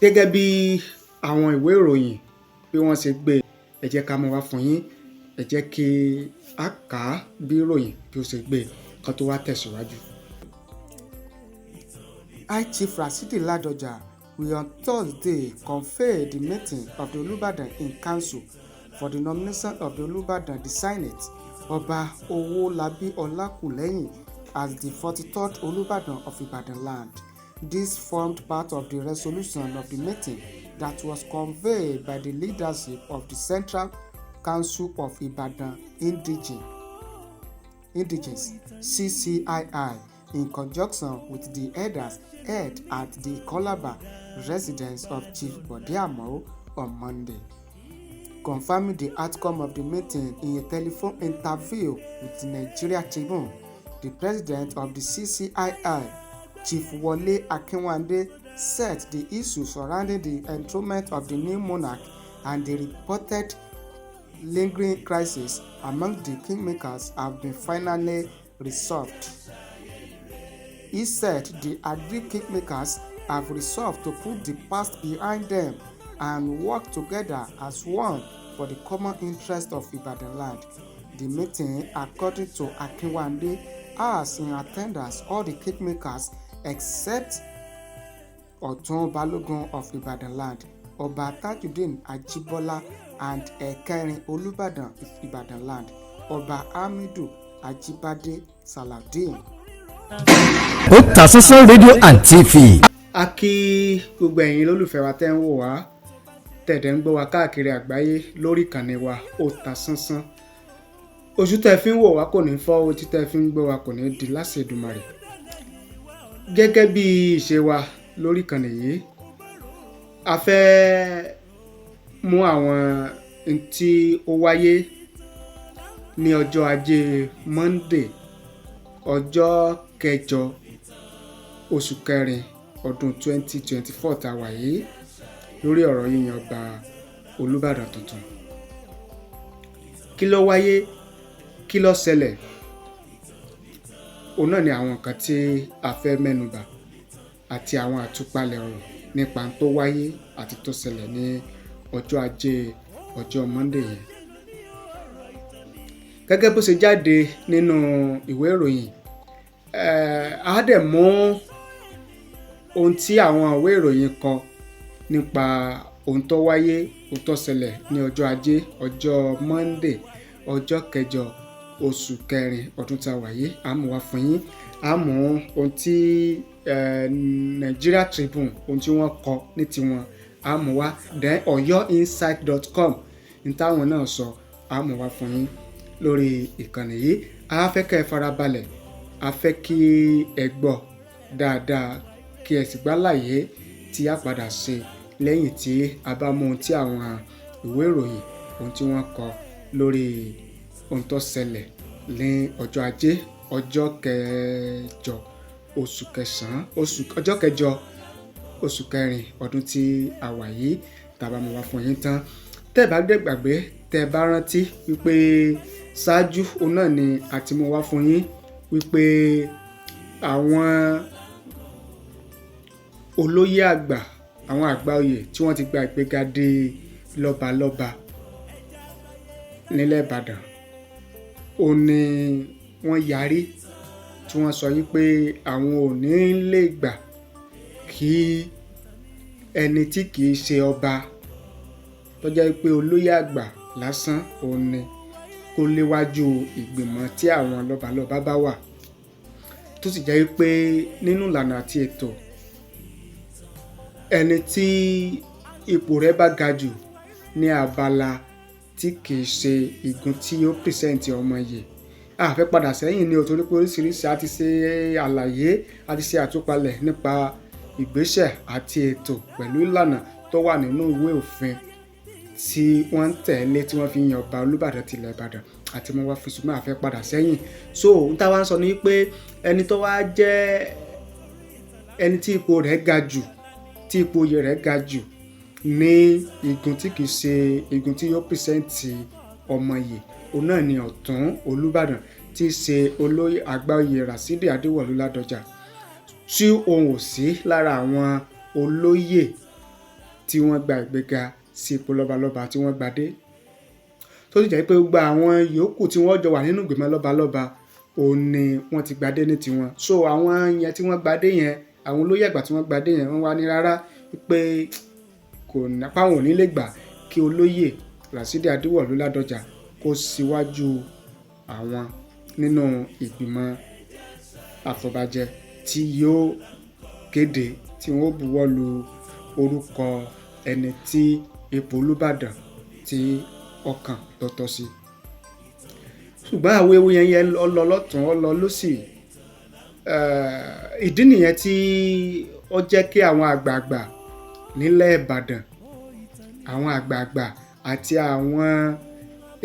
Gẹ́gẹ́ bí àwọn ìwé ìròyìn bí wọ́n ṣe gbé, ẹ jẹ́ ká mú wá fún yín, ẹ jẹ́ kí a kà á bí ìròyìn bí ó ṣe gbé kan tó wá tẹ̀síwájú. High Chief Rashidi Ladoja will on Thursday convene the meeting of the Olubadan in Council for the nomination of the Olubadan the Senate Ọba Owolabi Olakuleyin as the 43rd Olubadan of Ibadan land. This formed part of the resolution of the meeting that was convened by the leadership of the Central Council of Ibadan Indigenes CCII in conjunction with the elders held at the Calabar residence of Chief Bode Amao on Monday. Confirming the outcome of the meeting in a telephone interview with the Nigeria Tribune, the president of the CCII, Chief Wole Akinwande, said the issue surrounding the enthronement of the new monarch and the reported lingering crisis among the kingmakers have been finally resolved. He said the agreed kingmakers have resolved to put the past behind them and work together as one for the common interest of Ibadan land. The meeting, according to Akinwande, has in attendance all the kingmakers except Otun Balogun of Ibadan land, Oba Tajudeen Ajibola and Ekerin Olubadan of Ibadan land, Oba Hamidu Ajibade Saladin. Otasansan rédíò and TV. A kí gbogbo ẹ̀yin lólùfẹ́ wa tẹ́ ń wò wá tẹ̀dẹ̀ ń gbọ́ wa káàkiri àgbáyé lórí ìkànnì wa Otasansan. Ojú tẹ́ fi ń wò wá kò ní fọ́, ojú tẹ́ fi ń gbọ́ wa kò ní di láṣẹ Èdùmàrè. Gẹ́gẹ́ bí ìṣe wa lórí ìkànnì yìí, a fẹ́ mú àwọn tí ó wáyé ní ọjọ́ ajé Monday ọjọ́ kẹjọ oṣù kẹrin ọdún 2024 tá a wà yìí lórí ọ̀rọ̀ yíyan ọba Olúbàdàn tuntun. Kí ló wáyé? Kí ló ṣẹlẹ̀? Òun náà ni àwọn nǹkan tí a fẹ́ mẹ́nubà àti àwọn àtúpalẹ̀ ọ̀rọ̀ nípa tó wáyé àti tó ṣẹlẹ̀ ní ọjọ́ ajé ọjọ́ Monday yẹn. Gẹ́gẹ́ bó ṣe jáde nínú ìwé ìròyìn, a dẹ̀ mú ohun tí àwọn ìwé ìròyìn kọ nípa ohun tó wáyé, ohun tó ṣẹlẹ̀ ní ọjọ́ ajé ọjọ́ Monday ọjọ́ kẹjọ oṣù kẹrin ọdún tá a wà yìí. A mú wá fún yín, a mú ohun tí Nigeria Tribune ohun tí wọ́n kọ ní tiwọn, a mú wá then oyoinsight.com ní táwọn náà sọ, a mú wá fún yín lórí ìkànnì yìí. A fẹ́ kẹ́ ẹ farabalẹ̀, a fẹ́ kí ẹ gbọ́ dáadáa kí ẹ sì gbàláyé tí a padà ṣe lẹ́yìn tí a bá mú ohun tí àwọn ìwé ìròyìn ohun tí wọ́n kọ lórí ohun tó ṣẹlẹ̀ ní ọjọ́ ajé ọjọ́ kẹjọ oṣù kẹsàn-án ọjọ́ kẹjọ oṣù kẹrin ọdún tí a wà yìí tá a bá mú wá fún yín tán. Tẹ́ bá dé gbàgbé, tẹ́ bá rántí wípé ṣáájú òun náà ni a ti mú wá fún yín wípé àwọn olóyè àgbà, àwọn àgbà oyè tí wọ́n ti gba ìgbéga dé lọ́balọ́ba nílẹ̀ Ìbàdàn, ó ní wọ́n yarí tí wọ́n sọ wípé àwọn ò ní lè gbà kí ẹni tí kìí ṣe ọba tó jẹ́ pé olóyè àgbà lásán òun ni kó léwájú ìgbìmọ̀ tí àwọn lọ́balọ́ba bá wà, tó sì jẹ́ pé nínú ìlànà àti ètò ẹni tí ipò rẹ̀ bá ga jù ní abala tí kìí ṣe igun tí ó pìrìsẹ́ǹtì ọmọ yìí. A fẹ́ padà sẹ́yìn ní torí pé oríṣiríṣi a ti ṣe àlàyé, a ti ṣe àtúpalẹ̀ nípa ìgbésẹ̀ àti ètò pẹ̀lú ìlànà tó wà nínú ìwé òfin tí wọ́n ń tẹ̀lé tí wọ́n fi yan ọba Olúbàdàn tilẹ̀ Ìbàdàn àti mo wá fi ṣùgbọ́n a fẹ́ padà sẹ́yìn. So n táwa ń sọ ni pé ẹni tó wá jẹ́ ẹni tí ipò rẹ̀ ga jù, tí ipò oyè rẹ̀ ga jù ní igun tí kìí ṣe igun tí yóò pìrìsẹ́ǹtì ọmọ yìí, òun náà ni Ọ̀tún Olúbàdàn tí í ṣe olóyè àgbà oyè Rashidi Ladoja tí òun ò sí lára àwọn olóyè tí wọ́n gba ìgbéga sí ipò lọ́balọ́ba tí wọ́n gbadé, tó sì jẹ́ pé gbogbo àwọn yòókù tí wọ́n jọ wà nínú ìgbìmọ̀ lọ́balọ́ba òun ni wọ́n ti gbadé ní tiwọn. So àwọn yẹn tí wọ́n gbadé yẹn, àwọn olóyè àgbà tí wọ́n gbadé yẹn, wọ́n wá ní rárá pé kò nápá wọn ò ní lè gbà kí olóyè Rashidi Ladoja kó síwájú àwọn nínú ìgbìmọ̀ àfọ̀bàjẹ́ tí yóò kéde tí wọ́n buwọ́ lu orúkọ ẹni tí ipò Olúbàdàn tí ọkàn tọ́tọ́ sí. Ṣùgbọ́n àwọn ewu yẹn lọ lọ́tún ó lọ lósì. Ìdí nìyẹn tí ó jẹ́ kí àwọn àgbààgbà nílẹ̀ Ìbàdàn, àwọn àgbààgbà àti àwọn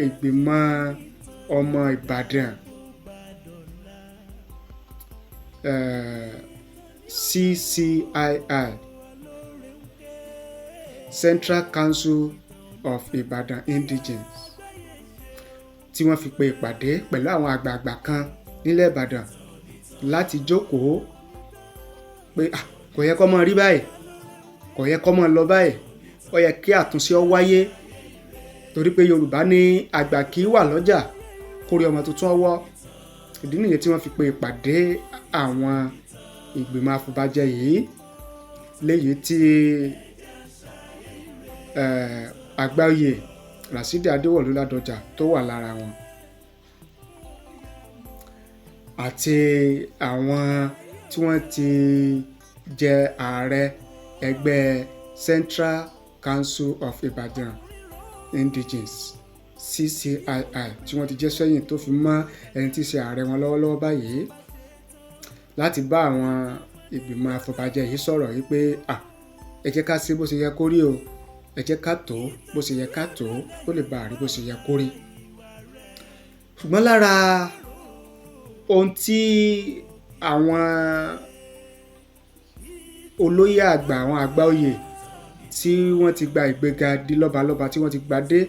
ìgbìmọ̀ ọmọ Ìbàdàn CCII, Central Council of Ibadan Indigenes, tí wọ́n fi pe ìpàdé pẹ̀lú àwọn àgbààgbà kan nílẹ̀ Ìbàdàn láti jókòó pé kò yẹ kó mọ rí báyìí, kò yẹ kó mọ lọ báyìí, ó yẹ kí àtúnṣe ó wáyé, torí pé Yorùbá ní àgbà kì í wà lọ́jà kórí ọmọ tuntun ọwọ́. Ìdí nìyẹn tí wọ́n fi pe ìpàdé àwọn ìgbìmọ̀ àfọ̀bàjẹ́ yìí, léyìí tí àgbáòye Rashidi Ladoja tó wà lára wọn, àti àwọn tí wọ́n ti jẹ ààrẹ ẹgbẹ́ Central Council of Ibadan Indigenes CCII tí wọ́n ti jẹ́ sẹ́yìn tó fi mọ́ ẹni tí í ṣe ààrẹ wọn lọ́wọ́lọ́wọ́ báyìí, láti bá àwọn ìgbìmọ̀ àfọ̀bàjẹ́ yìí sọ̀rọ̀ yìí pé ẹ jẹ́ ká ṣe bó ṣe yẹ kó rí o, ẹ jẹ́ ká tó bó ṣe yẹ ká tó, ó lè bá a rí bó ṣe yẹ kó rí. Ṣùgbọ́n lára ohun tí àwọn olóyè àgbà, àwọn àgbà oyè tí wọ́n ti gba ìgbéga di lọ́balọ́ba tí wọ́n ti gbadé,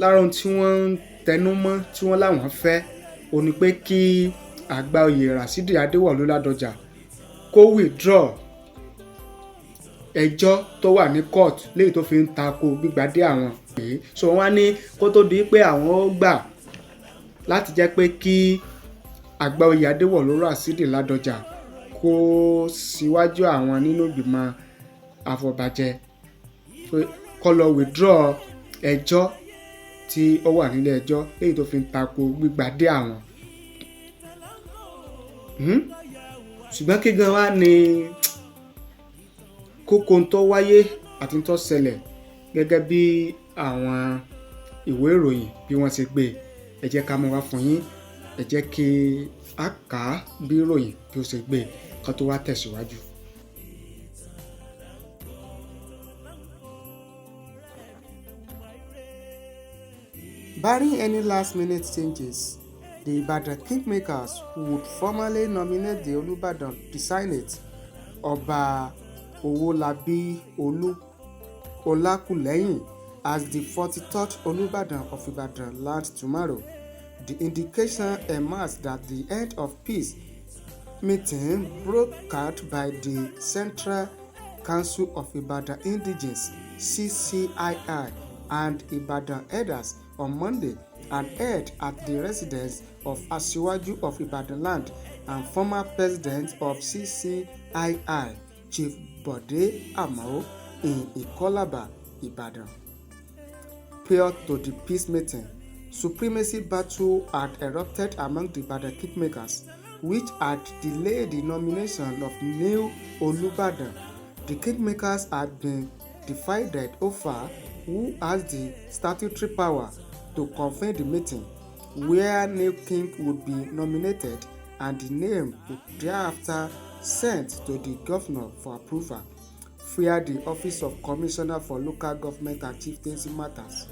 lára ohun tí wọ́n ń tẹnu mọ́ tí wọ́n láwọn fẹ́ ó ní pé kí àgbà oyè Rashidi Ladoja kó withdraw ẹjọ́ tó wà ní court léyìí tó fi ń tako gbígbadé àwọn pé so wọ́n á ní kó tó di pé àwọn ó gbà láti jẹ́ pé kí àgbà oyè Rashidi Ladoja kó síwájú àwọn nínú ìgbìmọ̀ àfọ̀bàjẹ́, kó lọ withdraw ẹjọ́ tí ó wà nílé ẹjọ́ léyìí tó fi ń tako gbígbadé àwọn. Ṣùgbọ́n kí gan wá ní kókó tó wáyé àti tó ṣẹlẹ̀ gẹ́gẹ́ bí àwọn ìwé ìròyìn bí wọ́n ṣe gbé, ẹ jẹ́ ká mú wá fún yín, ẹ jẹ́ kí a kà á bí ìròyìn bí ó ṣe gbé ká tó wá tẹ̀síwájú. Barring any last-minute changes, the Ibadan kingmakers would formally nominate the Olubadan Designate Ọba Owolabi Olakuleyin as the 43rd Olubadan of Ibadan land tomorrow. The indication emerged that the end of peace meeting brokered by the Central Council of Ibadan Indigenes CCII and Ibadan elders on Monday and held at the residence of Asiwaju of Ibadan land and former president of CCII Chief Bode Amao in Ikolaba, Ibadan. Prior to the peace meeting, supremacy battle had erupted among the Ibadan kingmakers, which had delayed the nomination of new Olubadan. The kingmakers had been divided over who has the statutory power to convene the meeting, where new king would be nominated and the name would thereafter sent to the governor for approval via the Office of Commissioner for Local Government and Chieftaincy Matters.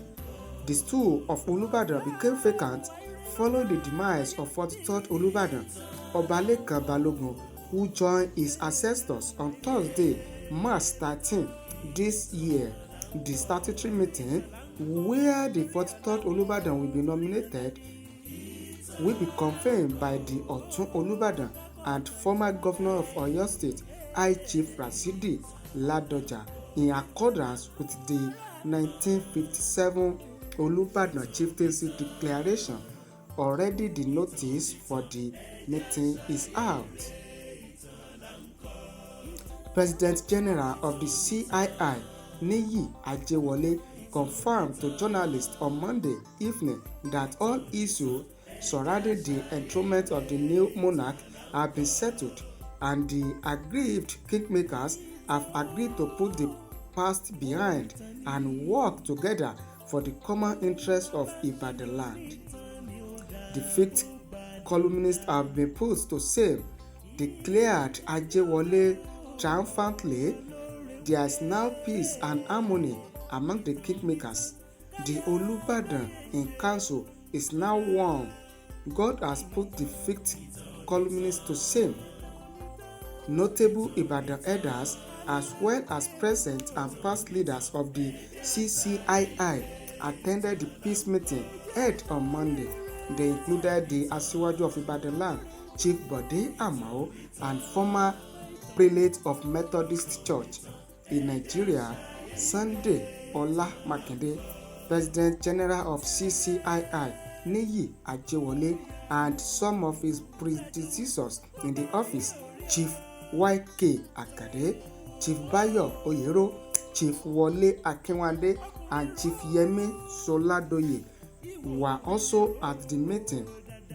The stool of Olubadan became vacant following the demise of 43rd Olubadan, Obalekan Balogun, who joined his ancestors on Thursday, March 13 this year. The statutory meeting, where the 43rd Olubadan will be nominated, will be confirmed by the Otun Olubadan and former governor of Oyo State, High Chief Rashidi Ladoja in accordance with the 1957 Olubadan Chieftaincy Declaration. Already the notice for the meeting is out. President General of the CII, Niyi Ajewole, confirmed to journalists on Monday evening that all issues surrounding the enthronement of the new monarch have been settled, and the aggrieved kingmakers have agreed to put the past behind and work together for the common interest of Ibadan land. The fifth columnists have been put to shame, declared Ajewole triumphantly. There is now peace and harmony among the kingmakers. The Olubadan in council is now one. God has put the fifth columnists to shame. Notable Ibadan elders as well as present and past leaders of the CCII attended the peace meeting held on Monday. They included the Asiwaju of Ibadan land, Chief Bode Amao, and former prelate of Methodist Church in Nigeria, Sunday Ola Makinde, President General of CCII, Niyi Ajewole, and some of his predecessors in the office, Chief YK Akade, Chief Bayo Oyero, Chief Wole Akinwande, and Chief Yemi Soladoye were also at the meeting,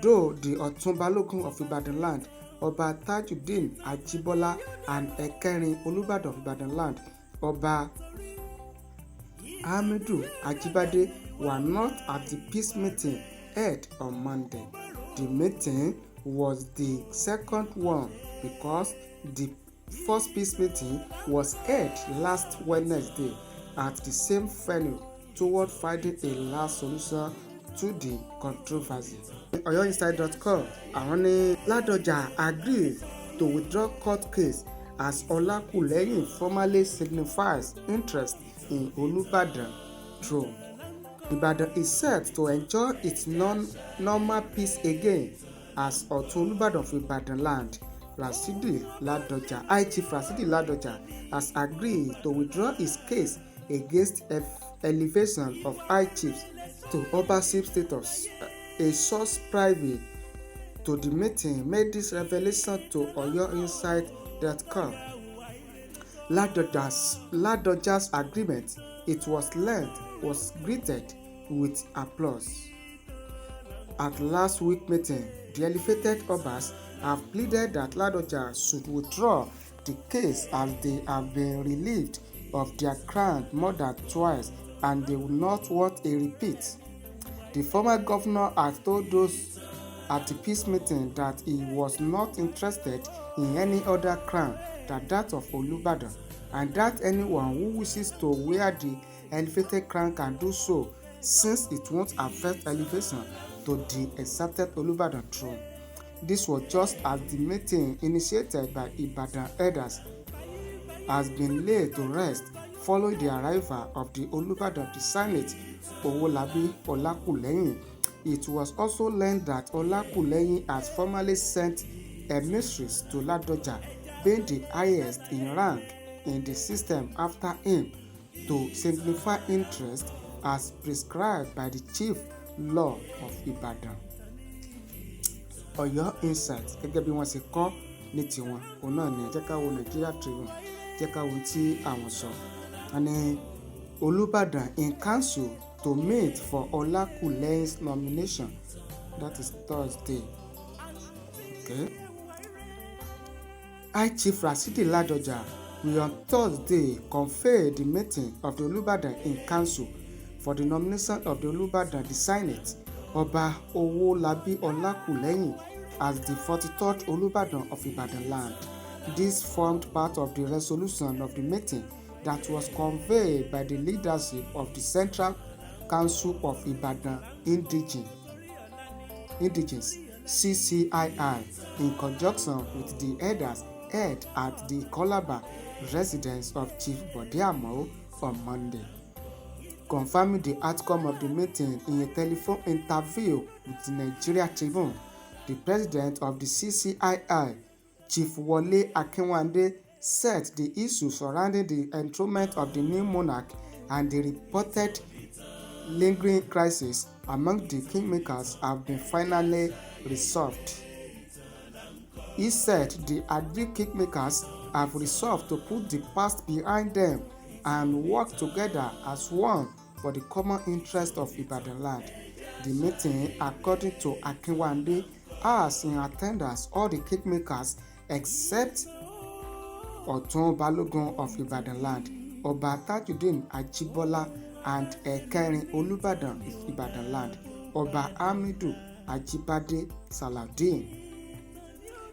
though the Ọ̀tún Balógun of Ibadan land, Ọba Tajudeen Ajibola, and Ẹ̀kẹrin Olúbàdàn of Ibadan land, Ọba Hamidu Ajibade, were not at the peace meeting held on Monday. The meeting was the second one because the first peace meeting was held last Wednesday at the same venue toward finding a last solution to the controversy. OyoInside.com, àwọn ní Ladoja agreed to withdraw court case as Olakuleyin formally signifies interest in Olubadan throne. Ibadan is set to enjoy its normal peace again as Ọ̀tún Olúbàdàn of Ibadan land, Rashidi Ladoja, High Chief Rashidi Ladoja, has agreed to withdraw his case against elevation of High Chiefs to Obaship status. A source privy to the meeting made this revelation to OyoInside.com. Ladoja's agreement, it was learned, was greeted with applause. At last week's meeting, the elevated Obas have pleaded that Ladoja should withdraw the case as they have been relieved of their crown more than twice and they would not want a repeat. The former governor had told those at the peace meeting that he was not interested in any other crown than that of Olubadan, and that anyone who wishes to wear the elevated crown can do so, since it won't affect elevation to the accepted Olubadan throne. This was just as the meeting initiated by Ibadan elders has been laid to rest following the arrival of the Olubadan designate Owolabi Olakuleyin. It was also learned that Olakuleyin has formally sent emissaries to Ladoja, being the highest in rank in the system after him, to signify interest as prescribed by the chief law of Ibadan. Ọ̀yọ́ Insight, gẹ́gẹ́ bí wọ́n ṣe kọ ní tiwọn, òun náà ni jẹ́ ká wo Nigeria Tribune, jẹ́ ká wo tí àwọn sọ. And Olubadan in council to meet for Olakuleyin's nomination. That is Thursday. Okay. High Chief Rashidi Ladoja will on Thursday convene the meeting of the Olubadan in council for the nomination of the Olubadan designate Ọba Owolabi Olakuleyin as the 43rd Olubadan of Ibadan land. This formed part of the resolution of the meeting that was conveyed by the leadership of the Central Council of Ibadan Indigenes CCII in conjunction with the elders held at the Calabar residence of Chief Bode Amao on Monday. Confirming the outcome of the meeting in a telephone interview with the Nigeria Tribune, the president of the CCII, Chief Wole Akinwande, set the issue surrounding the enthronement of the new monarch and the reported lingering crisis among the kingmakers have been finally resolved. He said the agreed kingmakers have resolved to put the past behind them and work together as one for the common interest of Ibadan land. The meeting, according to Akinwande, has in attendance all the kingmakers except Ọ̀tún Balógun of Ibadan land, Ọba Tajudeen Ajibola, and Ẹ̀kẹrin Olubadan of Ibadan land, Ọba Hamidu Ajibade Saladin.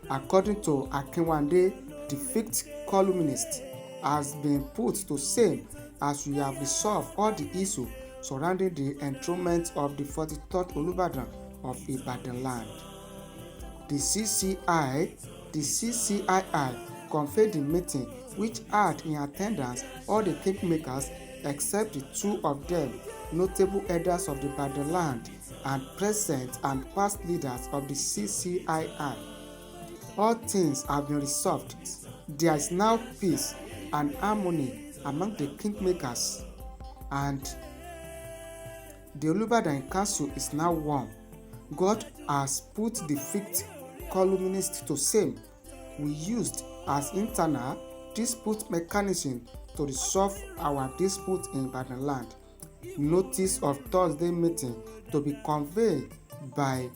According to Akinwande, the fifth columnist has been put to shame as we have resolved all the issues surrounding the enthronement of the 43rd Olubadan of Ibadan land. The CCII convened the meeting, which had in attendance all the kingmakers except the two of them notable elders of the Ibadan land and present and past leaders of the CCII. All things have been resolved. There is now peace and harmony among the kingmakers, and the Olubadan Council is now one. God has put the fifth columnist to shame. We used as internal dispute mechanism to resolve our dispute in Ibadan land. Notice of Thursday meeting to be conveyed by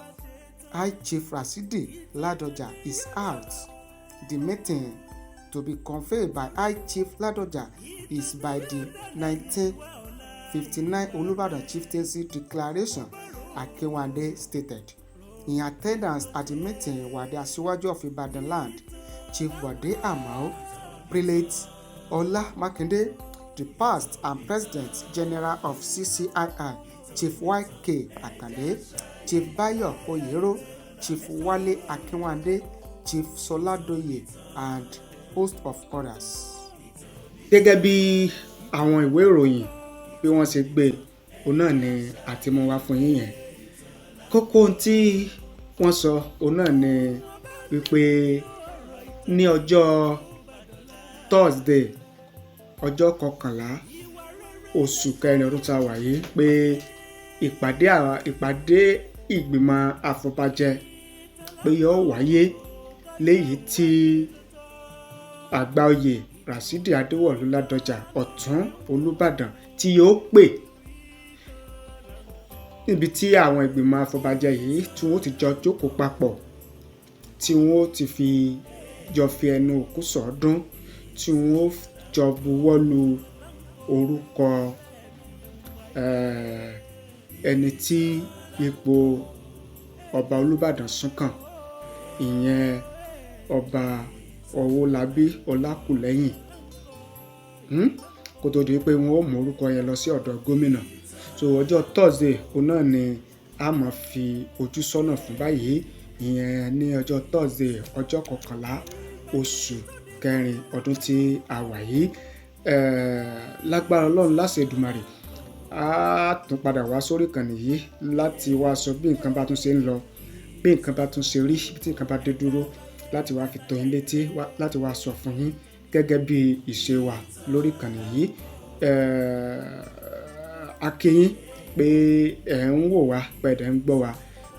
High Chief Rashidi Ladoja is out. The meeting to be conveyed by High Chief Ladoja is by the 1959 Olubadan Chieftaincy Declaration, Akinwande stated. In attendance at the meeting were the Asiwaju of Ibadan land, Chief Bode Amao, Prelate Ola Makinde, the past and President General of CCII, Chief YK Akande, Chief Bayo Oyero, Chief Wale Akinwande, Chief Soladoye, and host of others. Gẹ́gẹ́ bí àwọn ìwé ìròyìn bí wọ́n ṣe gbé òun náà ni àti mú wá fún yín yẹn. Kókó tí wọ́n sọ òun náà ni wípé ní ọjọ́ Thursday ọjọ́ 11 oṣù kẹrin ọdún tá a wà yìí pé ìpàdé ìgbìmọ̀ àfọ̀bàjẹ́ pé yóò wáyé léyìí tí àgbà oyè Rashidi Ladoja Ọ̀tún Olúbàdàn tí yóò pè níbi tí àwọn ìgbìmọ̀ àfọ̀bàjẹ́ yìí tí wọ́n ti jọ jókòó papọ̀ tí wọ́n ti fi ẹnu òkú sọ̀ọ́dún tí wọ́n jọ buwọ́lu orúkọ ẹni tí ipò ọba Olúbàdàn sún kàn, ìyẹn ọba Ọwọ́lábí Ọlákùlẹ́yìn, kó tó di pé wọ́n ó mú orúkọ yẹn lọ sí ọ̀dọ̀ gómìnà. So ọjọ́ Thursday òun náà ni a máa fi ojú sọ́nà fún báyìí, ìyẹn ní ọjọ́ Thursday ọjọ́ 11 oṣù kẹrin ọdún tí a wà yìí. Lágbára Ọlọ́run láṣẹ Èdùmàrè a tún padà wá sórí ìkànnì yìí láti wá sọ bí nǹkan bá tún ṣe ń lọ, bí nǹkan bá tún ṣe rí, bí nǹkan bá dé dúró, láti wá fi tó yín létí, láti wá sọ fún yín gẹ́gẹ́ bí ìṣe wa lórí ìkànnì yìí. A kí yín pé ẹ̀ ń wò wá, pé ẹ̀ ń gbọ́ wá,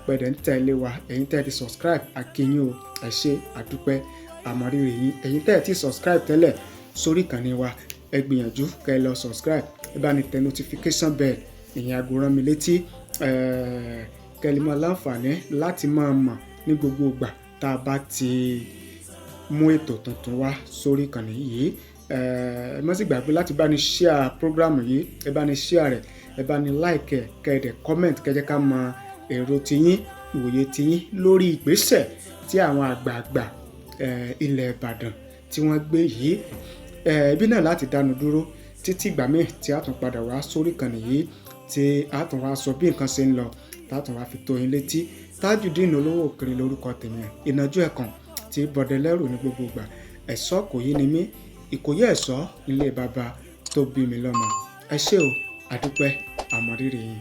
pé ẹ̀ ń tẹ̀lé wa, ẹ̀yin tẹ́ ti subscribe, a kí yín o, ẹ ṣé àdúpẹ́ àmọ̀rírì yín. Ẹ̀yin tẹ́ ti subscribe tẹ́lẹ̀ sórí ìkànnì wa, ẹ gbìyànjú kẹ́ ẹ lọ subscribe, ẹ bá ní tẹ notification bell, ìyẹn aago rán mi létí, kẹ́ lè máa láǹfààní láti máa mọ̀ ní gbogbo ìgbà tá a bá ti mú ètò tuntun wá sórí ìkànnì yìí. Ẹ má sì gbàgbé láti bá ní share program yìí, ẹ bá ní share rẹ̀, ẹ bá ní like ẹ̀, kẹ́ ẹ dẹ̀ comment, kẹ́ jẹ́ ká mọ èrò tiyín, ìwòye tiyín lórí ìgbésẹ̀ tí àwọn àgbààgbà ilẹ̀ Ìbàdàn tí wọ́n gbé yìí. Ibi náà láti dánu dúró títí ìgbà míì tí a tún padà wá sórí ìkànnì yìí tí a tún wá sọ bí nǹkan ṣe ń lọ, tá a tún wá fi tó yín létí. Tajudeen olówó òkèrè lórúkọ tèmi, ìnàjú ẹ̀kan tí bọ̀dẹ̀lẹ́rù ní gbogbo ìgbà. Ẹ̀ṣọ́ kò yí ni mí, ìkòyí ẹ̀ṣọ́ ilé baba tó bí mi lọ́mọ. Ẹ ṣé o, àdúpẹ́ àmọ̀rírì yín.